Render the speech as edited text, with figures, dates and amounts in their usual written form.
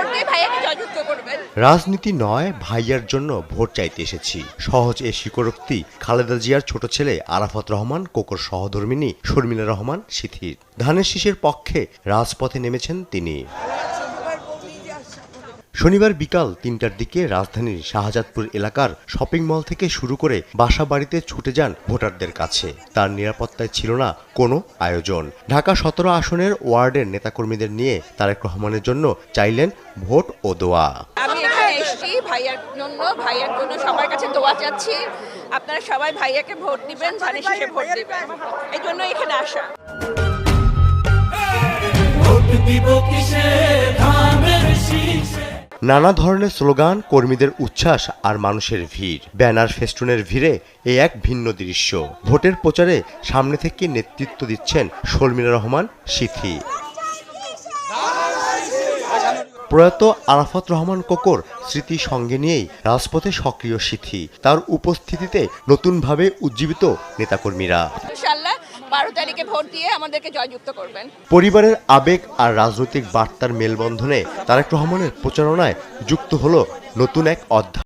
Vote দিয়ে ভাইয়াকে জয়যুক্ত করবেন। রাজনীতি নয়, ভাইয়ার জন্য ভোট চাইতে এসেছি। সহজ এ স্বীকারোক্তি খালেদা জিয়ার ছোট ছেলে আরাফাত রহমান কোকর সহধর্মিণী শর্মিলা রহমান সিথির। ধানের শীষের পক্ষে রাজপথে নেমেছেন তিনি। শনিবার বিকাল ৩টার দিকে রাজধানীর শাহজাদপুর এলাকার শপিং মল থেকে শুরু করে বাসা বাড়িতে ছুটে যান ভোটারদের কাছে। তার নিরাপত্তায় ছিল না কোনো আয়োজন। ঢাকা ১৭ আসনের ওয়ার্ডের নেতাকর্মীদের নিয়ে তারেক রহমানের জন্য চাইলেন ভোট ও দোয়া। আমি এখানে এসেছি ভাইয়ার জন্য সবার কাছে দোয়া চাচ্ছি। আপনারা সবাই ভাইয়াকে ভোট দিবেন, ধানের শীষে ভোট দিবেন, এই জন্য এখানে আসা। নানা ধরনের স্লোগান, কর্মীদের উচ্ছ্বাস আর মানুষের ভিড়, ব্যানার ফেস্টুনের ভিড়ে এই এক ভিন্ন দৃশ্য। ভোটের প্রচারে সামনে থেকে নেতৃত্ব দিচ্ছেন শর্মিলা রহমান সিথি। প্রয়াত আরাফাত রহমান কোকর স্মৃতি সঙ্গে নিয়েই রাজপথে সক্রিয় সিথি। তার উপস্থিতিতে নতুনভাবে উজ্জীবিত নেতাকর্মীরা। ইনশাআল্লাহ ১২ তারিখে ভোট দিয়ে আমাদেরকে জয়যুক্ত করবেন। পরিবারের আবেগ আর রাজনৈতিক বার্তার মেলবন্ধনে তারেক রহমানের প্রচারণায় যুক্ত হলো নতুন এক অধ্যায়।